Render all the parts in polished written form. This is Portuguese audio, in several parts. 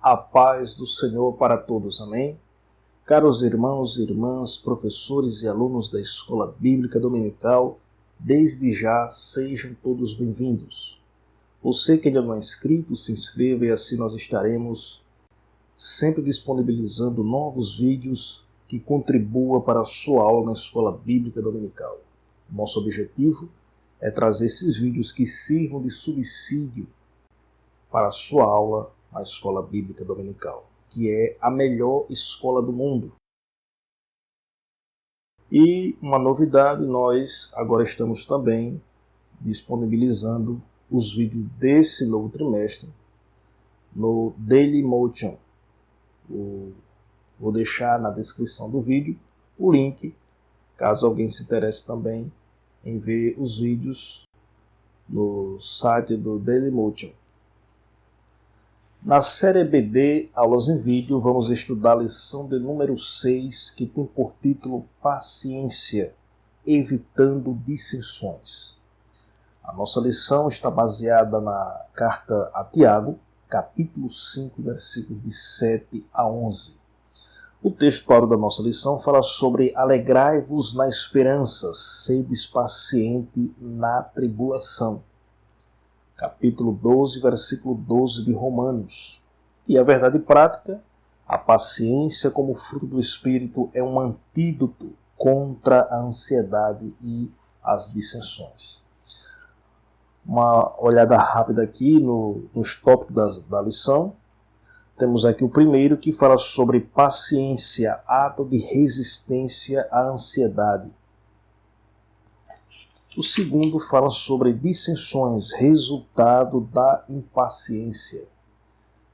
A paz do Senhor para todos, amém? Caros irmãos e irmãs, professores e alunos da Escola Bíblica Dominical, desde já sejam todos bem-vindos. Você que ainda não é inscrito, se inscreva e assim nós estaremos sempre disponibilizando novos vídeos que contribuam para a sua aula na Escola Bíblica Dominical. Nosso objetivo é trazer esses vídeos que sirvam de subsídio para a sua aula na Escola Bíblica Dominical, que é a melhor escola do mundo. E uma novidade, nós agora estamos também disponibilizando os vídeos desse novo trimestre no Dailymotion. Vou deixar na descrição do vídeo o link, caso alguém se interesse também em ver os vídeos no site do Dailymotion. Na série EBD, aulas em vídeo, vamos estudar a lição de número 6, que tem por título Paciência, evitando dissensões. A nossa lição está baseada na carta a Tiago, capítulo 5, versículos de 7 a 11. O texto da nossa lição fala sobre alegrai-vos na esperança, sedes paciente na tribulação. Capítulo 12, versículo 12 de Romanos. E a verdade prática, a paciência como fruto do Espírito é um antídoto contra a ansiedade e as dissensões. Uma olhada rápida aqui nos tópicos da lição. Temos aqui o primeiro, que fala sobre paciência, ato de resistência à ansiedade. O segundo fala sobre dissensões, resultado da impaciência.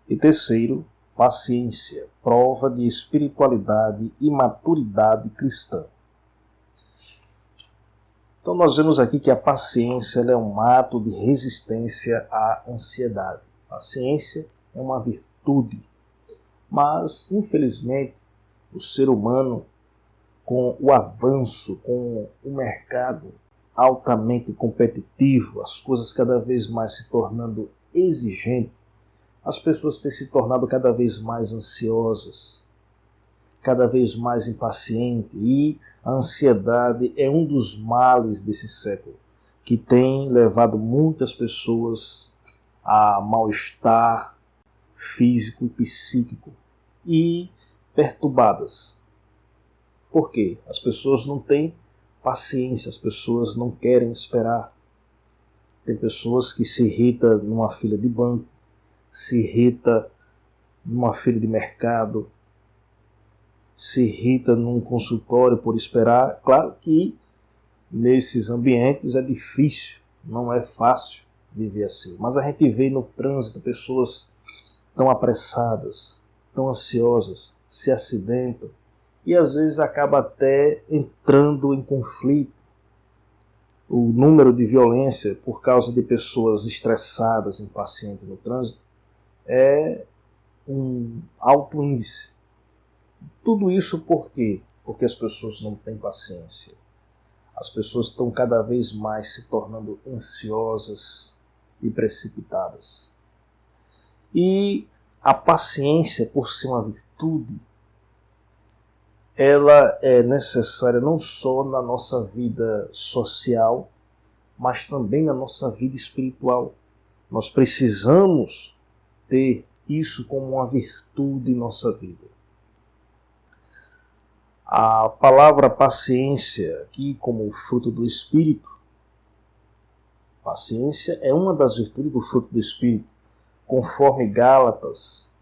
E terceiro, paciência, prova de espiritualidade e maturidade cristã. Então nós vemos aqui que a paciência é um ato de resistência à ansiedade. Paciência é uma virtude, mas infelizmente o ser humano, com o avanço, com o mercado altamente competitivo, as coisas cada vez mais se tornando exigentes, as pessoas têm se tornado cada vez mais ansiosas, cada vez mais impacientes, e a ansiedade é um dos males desse século, que tem levado muitas pessoas a mal-estar físico e psíquico e perturbadas. Por quê? As pessoas não têm paciência, as pessoas não querem esperar. Tem pessoas que se irritam numa fila de banco, se irrita numa fila de mercado, se irrita num consultório por esperar. Claro que nesses ambientes é difícil, não é fácil viver assim. Mas a gente vê no trânsito pessoas tão apressadas, tão ansiosas, se acidentam e às vezes acaba até entrando em conflito. O número de violência por causa de pessoas estressadas, impacientes no trânsito, é um alto índice. Tudo isso por quê? Porque as pessoas não têm paciência. As pessoas estão cada vez mais se tornando ansiosas e precipitadas. E a paciência, por ser uma virtude, ela é necessária não só na nossa vida social, mas também na nossa vida espiritual. Nós precisamos ter isso como uma virtude em nossa vida. A palavra paciência, aqui como fruto do Espírito, paciência é uma das virtudes do fruto do Espírito, conforme Gálatas,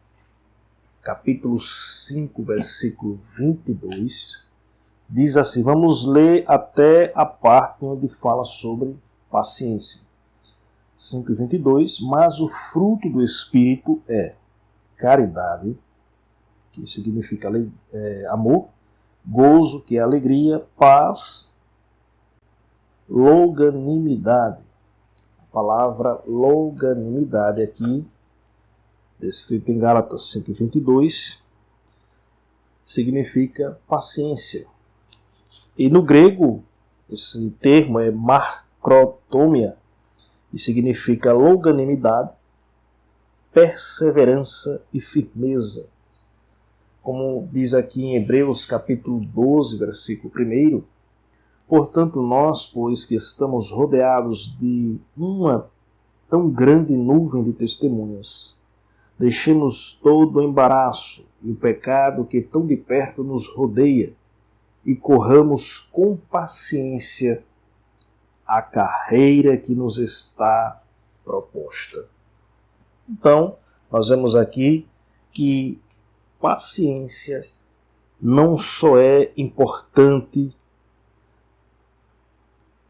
capítulo 5, versículo 22, diz assim, vamos ler até a parte onde fala sobre paciência. 5:22, mas o fruto do Espírito é caridade, que significa amor, gozo, que é alegria, paz, longanimidade. A palavra longanimidade aqui, descrito em Gálatas 5:22, significa paciência. E no grego, esse termo é marcrotomia, e significa longanimidade, perseverança e firmeza. Como diz aqui em Hebreus capítulo 12, versículo 1, portanto nós, pois que estamos rodeados de uma tão grande nuvem de testemunhas, deixemos todo o embaraço e o pecado que tão de perto nos rodeia e corramos com paciência a carreira que nos está proposta. Então, nós vemos aqui que paciência não só é importante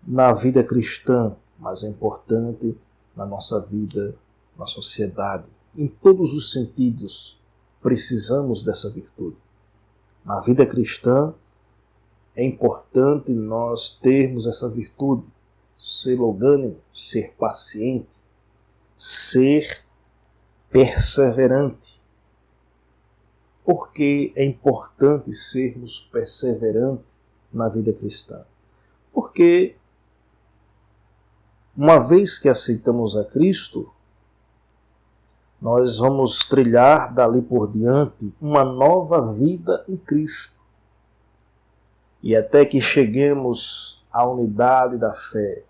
na vida cristã, mas é importante na nossa vida, na sociedade. Em todos os sentidos, precisamos dessa virtude. Na vida cristã, é importante nós termos essa virtude, ser longânimo, ser paciente, ser perseverante. Por que é importante sermos perseverantes na vida cristã? Porque uma vez que aceitamos a Cristo, nós vamos trilhar dali por diante uma nova vida em Cristo. E até que cheguemos à unidade da fé,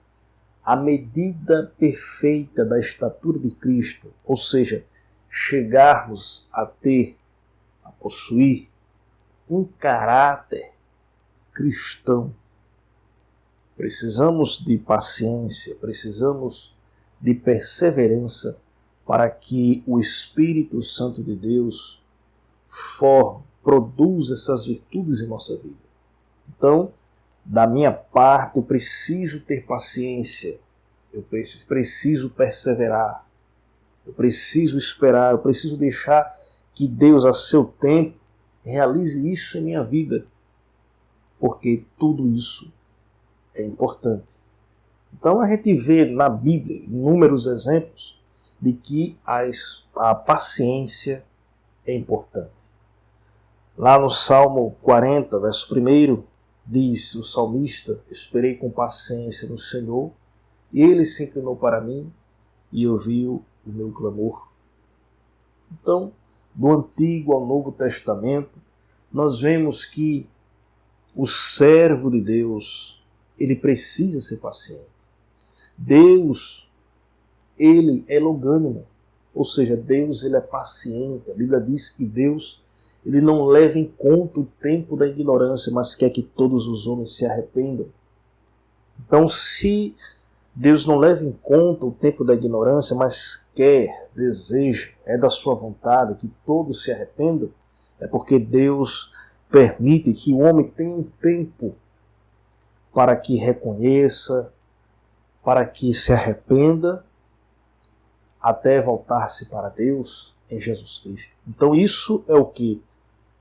à medida perfeita da estatura de Cristo, ou seja, chegarmos a possuir um caráter cristão. Precisamos de paciência, precisamos de perseverança para que o Espírito Santo de Deus produza essas virtudes em nossa vida. Então, da minha parte, eu preciso ter paciência, eu preciso perseverar, eu preciso esperar, eu preciso deixar que Deus, a seu tempo, realize isso em minha vida, porque tudo isso é importante. Então a gente vê na Bíblia inúmeros exemplos de que a paciência é importante. Lá no Salmo 40, verso 1, diz o salmista: esperei com paciência no Senhor, e Ele se inclinou para mim e ouviu o meu clamor. Então, do Antigo ao Novo Testamento, nós vemos que o servo de Deus, ele precisa ser paciente. Deus, ele é longânimo, ou seja, Deus ele é paciente. A Bíblia diz que Deus ele não leva em conta o tempo da ignorância, mas quer que todos os homens se arrependam. Então, se Deus não leva em conta o tempo da ignorância, mas quer, deseja, é da sua vontade que todos se arrependam, é porque Deus permite que o homem tenha um tempo para que reconheça, para que se arrependa, até voltar-se para Deus em Jesus Cristo. Então isso é o que?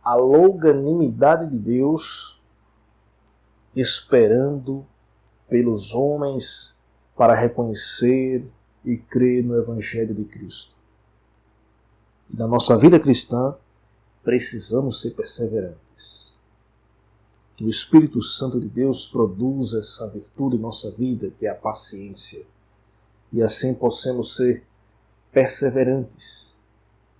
A longanimidade de Deus esperando pelos homens para reconhecer e crer no Evangelho de Cristo. E na nossa vida cristã, precisamos ser perseverantes. Que o Espírito Santo de Deus produza essa virtude em nossa vida, que é a paciência. E assim possamos ser perseverantes.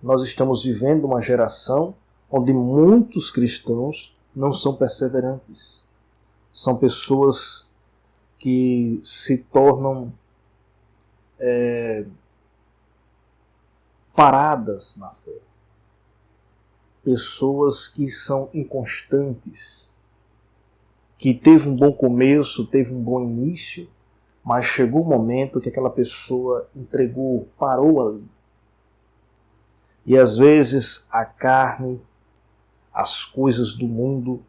Nós estamos vivendo uma geração onde muitos cristãos não são perseverantes. São pessoas que se tornam paradas na fé. Pessoas que são inconstantes, que teve um bom começo, teve um bom início, mas chegou um momento que aquela pessoa entregou, parou ali. E às vezes a carne, as coisas do mundo,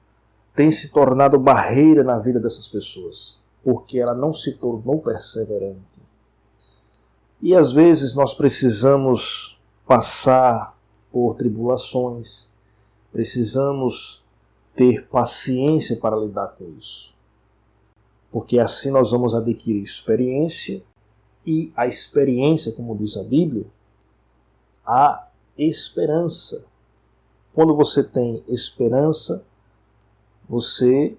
têm se tornado barreira na vida dessas pessoas, porque ela não se tornou perseverante. E às vezes nós precisamos passar por tribulações, precisamos ter paciência para lidar com isso. Porque assim nós vamos adquirir experiência, e a experiência, como diz a Bíblia, a esperança. Quando você tem esperança, você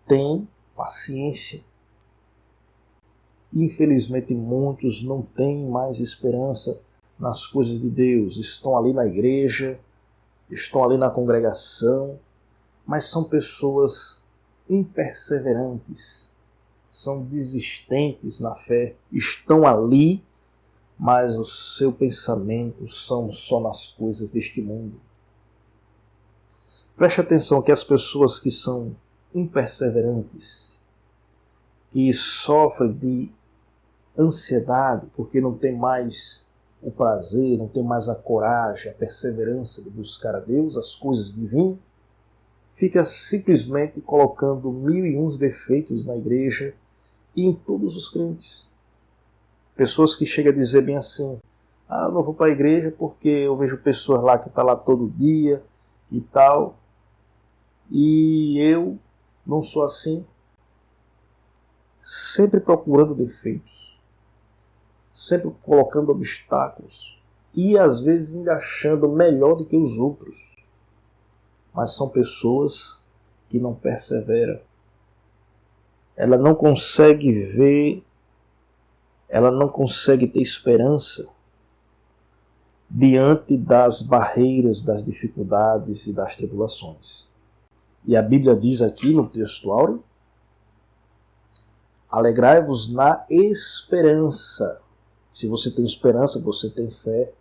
tem paciência. Infelizmente muitos não têm mais esperança, nas coisas de Deus, estão ali na igreja, estão ali na congregação, mas são pessoas imperseverantes, são desistentes na fé, estão ali, mas o seu pensamento são só nas coisas deste mundo. Preste atenção que as pessoas que são imperseverantes, que sofrem de ansiedade porque não tem mais o prazer, não tem mais a coragem, a perseverança de buscar a Deus, as coisas divinas, fica simplesmente colocando 1001 defeitos na igreja e em todos os crentes. Pessoas que chegam a dizer bem assim, eu não vou para a igreja porque eu vejo pessoas lá que estão lá todo dia e tal, e eu não sou assim. Sempre procurando defeitos, sempre colocando obstáculos e às vezes ainda achando melhor do que os outros. Mas são pessoas que não perseveram. Ela não consegue ver, ela não consegue ter esperança diante das barreiras, das dificuldades e das tribulações. E a Bíblia diz aqui no texto áureo, alegrai-vos na esperança. Se você tem esperança, você tem fé.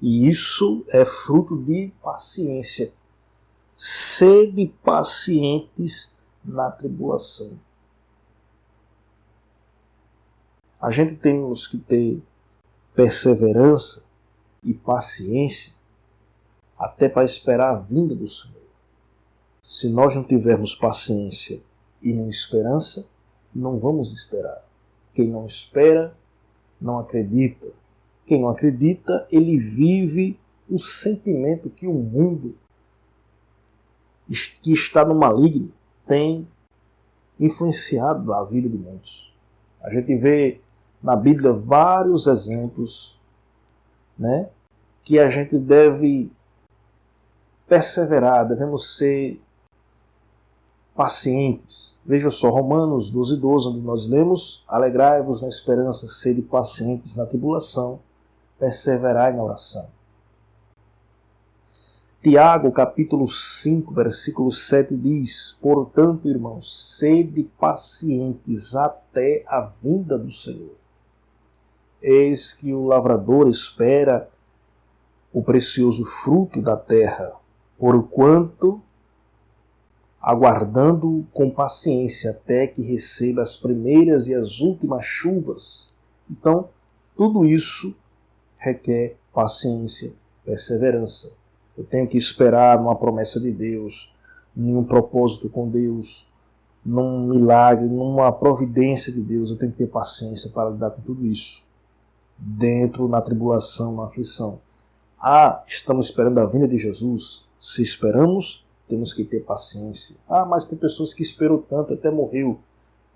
E isso é fruto de paciência. Sede pacientes na tribulação. A gente temos que ter perseverança e paciência até para esperar a vinda do Senhor. Se nós não tivermos paciência e nem esperança, não vamos esperar. Quem não espera, não acredita. Quem não acredita, ele vive o sentimento que o mundo que está no maligno tem influenciado a vida de muitos. A gente vê na Bíblia vários exemplos, né, que a gente deve perseverar, devemos ser pacientes. Veja só, Romanos 12:12, onde nós lemos, alegrai-vos na esperança, sede pacientes na tribulação, perseverai na oração. Tiago, capítulo 5, versículo 7 diz, portanto, irmãos, sede pacientes até a vinda do Senhor. Eis que o lavrador espera o precioso fruto da terra, porquanto aguardando com paciência até que receba as primeiras e as últimas chuvas. Então, tudo isso requer paciência, perseverança. Eu tenho que esperar numa promessa de Deus, num propósito com Deus, num milagre, numa providência de Deus. Eu tenho que ter paciência para lidar com tudo isso. Dentro, na tribulação, na aflição. Estamos esperando a vinda de Jesus. Se esperamos, temos que ter paciência. Mas tem pessoas que esperam tanto, até morreu.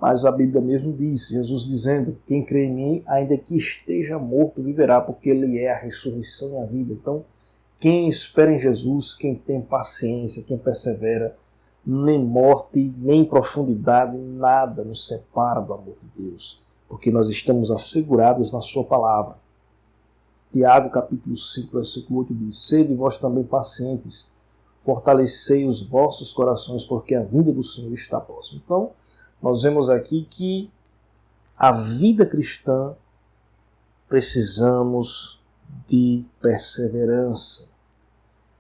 Mas a Bíblia mesmo diz, Jesus dizendo, quem crê em mim, ainda que esteja morto, viverá, porque Ele é a ressurreição e a vida. Então, quem espera em Jesus, quem tem paciência, quem persevera, nem morte, nem profundidade, nada nos separa do amor de Deus, porque nós estamos assegurados na sua palavra. Tiago, capítulo 5, versículo 8 diz, sede vós também pacientes, fortalecei os vossos corações, porque a vinda do Senhor está próxima. Então, nós vemos aqui que a vida cristã precisamos de perseverança.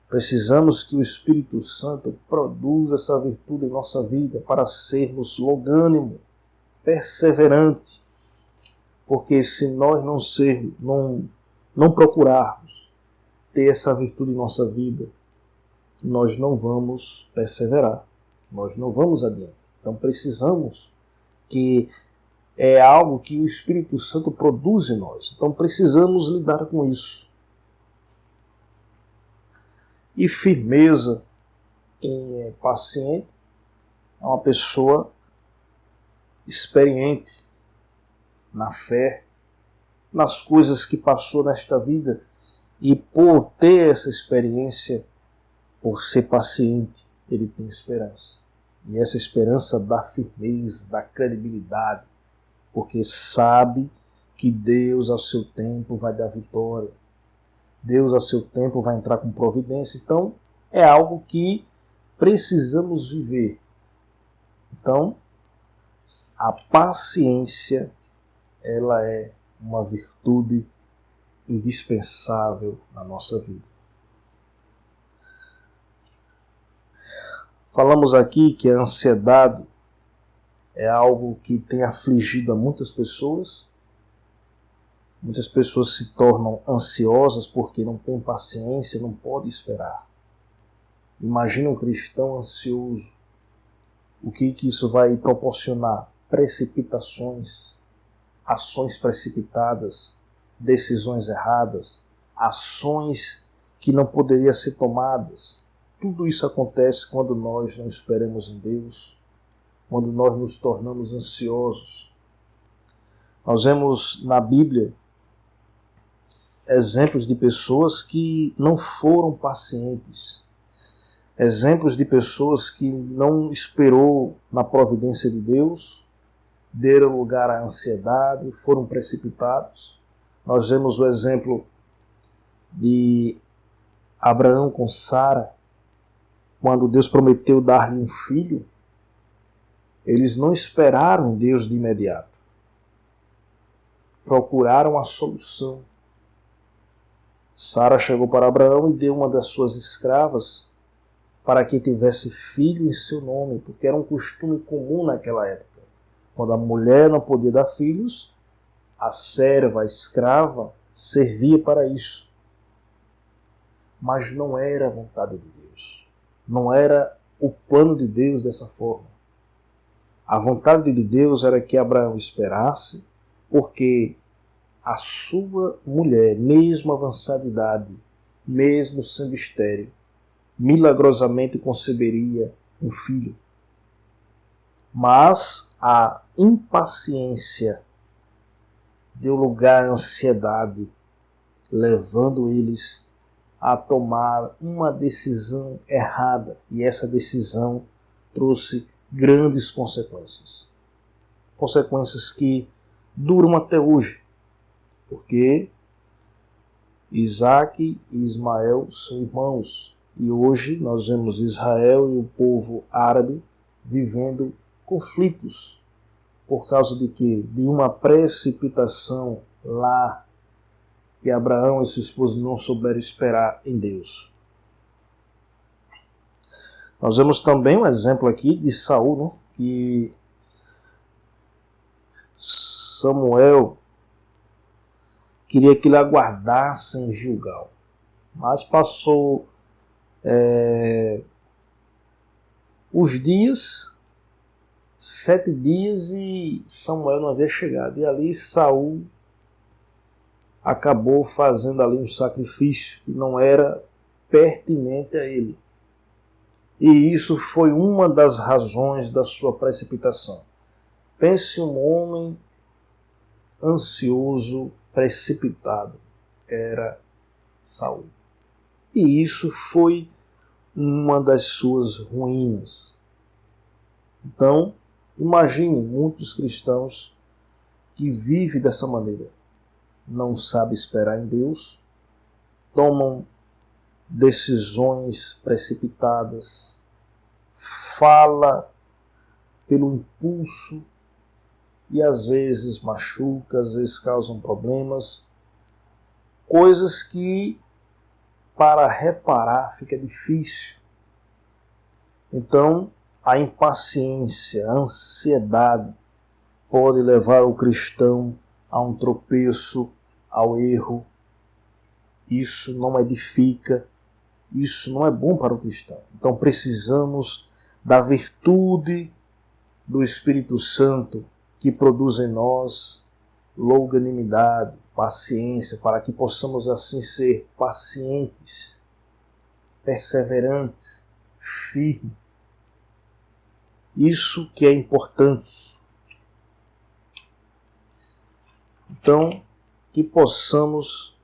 Precisamos que o Espírito Santo produza essa virtude em nossa vida para sermos longânimo, perseverante. Porque se nós não procurarmos ter essa virtude em nossa vida, nós não vamos perseverar, nós não vamos adiante. Então precisamos que é algo que o Espírito Santo produz em nós. Então precisamos lidar com isso. E firmeza, quem é paciente, é uma pessoa experiente na fé, nas coisas que passou nesta vida. E por ter essa experiência, por ser paciente, ele tem esperança. E essa esperança dá firmeza, dá credibilidade, porque sabe que Deus, ao seu tempo, vai dar vitória. Deus a seu tempo vai entrar com providência. Então é algo que precisamos viver. Então a paciência, ela é uma virtude indispensável na nossa vida. Falamos aqui que a ansiedade é algo que tem afligido a muitas pessoas. Muitas pessoas se tornam ansiosas porque não têm paciência, não podem esperar. Imagina um cristão ansioso. O que isso vai proporcionar? Precipitações, ações precipitadas, decisões erradas, ações que não poderiam ser tomadas. Tudo isso acontece quando nós não esperamos em Deus, quando nós nos tornamos ansiosos. Nós vemos na Bíblia exemplos de pessoas que não foram pacientes, exemplos de pessoas que não esperou na providência de Deus, deram lugar à ansiedade, foram precipitados. Nós vemos o exemplo de Abraão com Sara, quando Deus prometeu dar-lhe um filho, eles não esperaram em Deus de imediato. Procuraram a solução. Sara chegou para Abraão e deu uma das suas escravas para que tivesse filho em seu nome, porque era um costume comum naquela época. Quando a mulher não podia dar filhos, a serva, a escrava, servia para isso. Mas não era a vontade de Deus. Não era o plano de Deus dessa forma. A vontade de Deus era que Abraão esperasse, porque a sua mulher, mesmo avançada de idade, mesmo sendo estéril, milagrosamente conceberia um filho. Mas a impaciência deu lugar à ansiedade, levando eles a tomar uma decisão errada. E essa decisão trouxe grandes consequências. Consequências que duram até hoje. Porque Isaac e Ismael são irmãos. E hoje nós vemos Israel e o povo árabe vivendo conflitos. Por causa de quê? De uma precipitação lá que Abraão e sua esposa não souberam esperar em Deus. Nós vemos também um exemplo aqui de Saul, né? Que Samuel queria que ele aguardasse em Gilgal. Mas passou os dias, 7 dias, e Samuel não havia chegado. E ali Saul acabou fazendo ali um sacrifício que não era pertinente a ele. E isso foi uma das razões da sua precipitação. Pense um homem ansioso, precipitado. Era Saul. E isso foi uma das suas ruínas. Então, imagine muitos cristãos que vivem dessa maneira. Não sabem esperar em Deus, tomam decisões precipitadas, fala pelo impulso e às vezes machuca, às vezes causam problemas, coisas que para reparar fica difícil. Então, a impaciência, a ansiedade pode levar o cristão a um tropeço, ao erro. Isso não edifica, isso não é bom para o cristão. Então precisamos da virtude do Espírito Santo que produz em nós longanimidade, paciência, para que possamos assim ser pacientes, perseverantes, firmes. Isso que é importante. Então, que possamos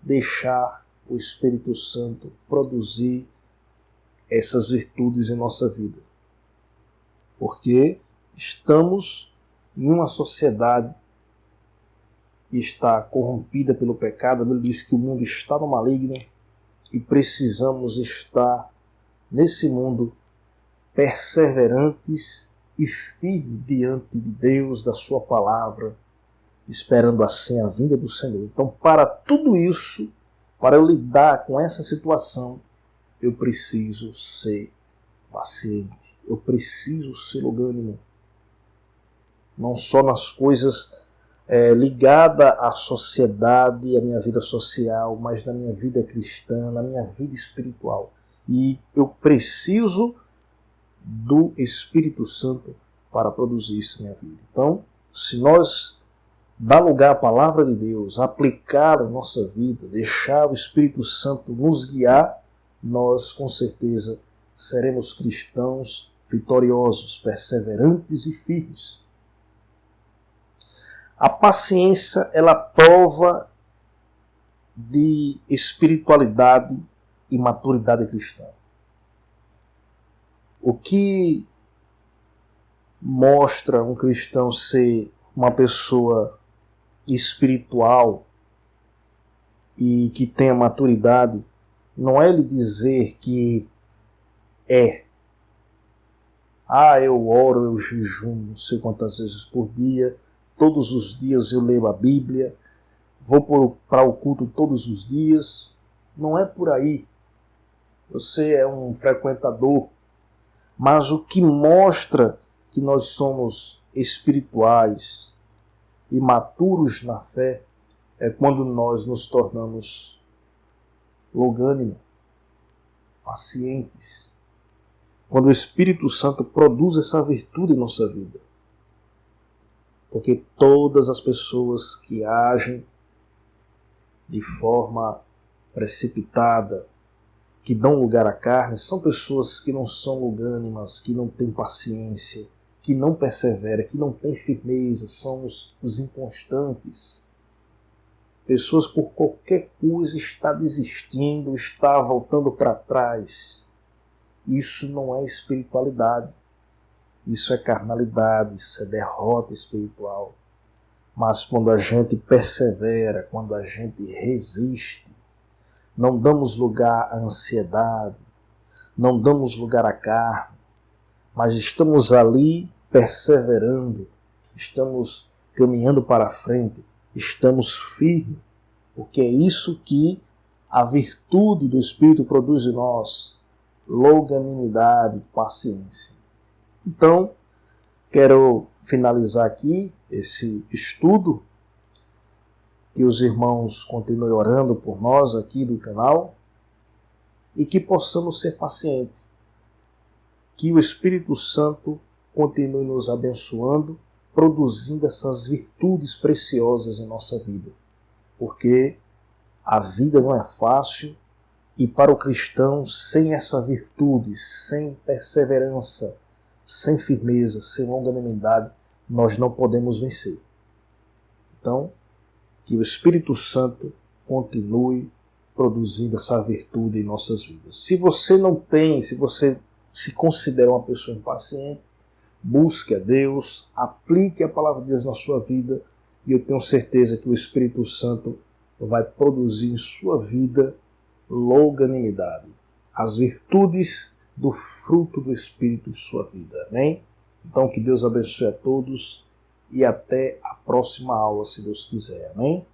deixar o Espírito Santo produzir essas virtudes em nossa vida. Porque estamos em uma sociedade que está corrompida pelo pecado. A Bíblia diz que o mundo está no maligno e precisamos estar nesse mundo perseverantes e firmes diante de Deus, da sua palavra, esperando assim a vinda do Senhor. Então, para tudo isso, para eu lidar com essa situação, eu preciso ser paciente, eu preciso ser longânimo. Não só nas coisas ligadas à sociedade, à minha vida social, mas na minha vida cristã, na minha vida espiritual. E eu preciso do Espírito Santo para produzir isso na minha vida. Então, se nós dar lugar à palavra de Deus, aplicar a nossa vida, deixar o Espírito Santo nos guiar, nós com certeza seremos cristãos vitoriosos, perseverantes e firmes. A paciência, ela prova de espiritualidade e maturidade cristã. O que mostra um cristão ser uma pessoa espiritual e que tenha maturidade não é ele dizer que eu oro, eu jejuo não sei quantas vezes por dia, todos os dias eu leio a Bíblia, vou para o culto todos os dias. Não é por aí. Você é um frequentador, mas o que mostra que nós somos espirituais e maturos na fé é quando nós nos tornamos longânimos, pacientes. Quando o Espírito Santo produz essa virtude em nossa vida. Porque todas as pessoas que agem de forma precipitada, que dão lugar à carne, são pessoas que não são longânimas, que não têm paciência, que não perseveram, que não têm firmeza, são os inconstantes. Pessoas por qualquer coisa está desistindo, está voltando para trás. Isso não é espiritualidade. Isso é carnalidade, isso é derrota espiritual. Mas quando a gente persevera, quando a gente resiste, não damos lugar à ansiedade, não damos lugar à carne, mas estamos ali perseverando, estamos caminhando para frente, estamos firmes, porque é isso que a virtude do Espírito produz em nós, longanimidade, paciência. Então, quero finalizar aqui esse estudo, que os irmãos continuem orando por nós aqui do canal e que possamos ser pacientes, que o Espírito Santo continue nos abençoando, produzindo essas virtudes preciosas em nossa vida, porque a vida não é fácil e para o cristão, sem essa virtude, sem perseverança, sem firmeza, sem longanimidade, nós não podemos vencer. Então, que o Espírito Santo continue produzindo essa virtude em nossas vidas. Se você não tem, se você se considera uma pessoa impaciente, busque a Deus, aplique a palavra de Deus na sua vida e eu tenho certeza que o Espírito Santo vai produzir em sua vida longanimidade, as virtudes do fruto do Espírito em sua vida. Amém? Então que Deus abençoe a todos e até a próxima aula, se Deus quiser. Amém?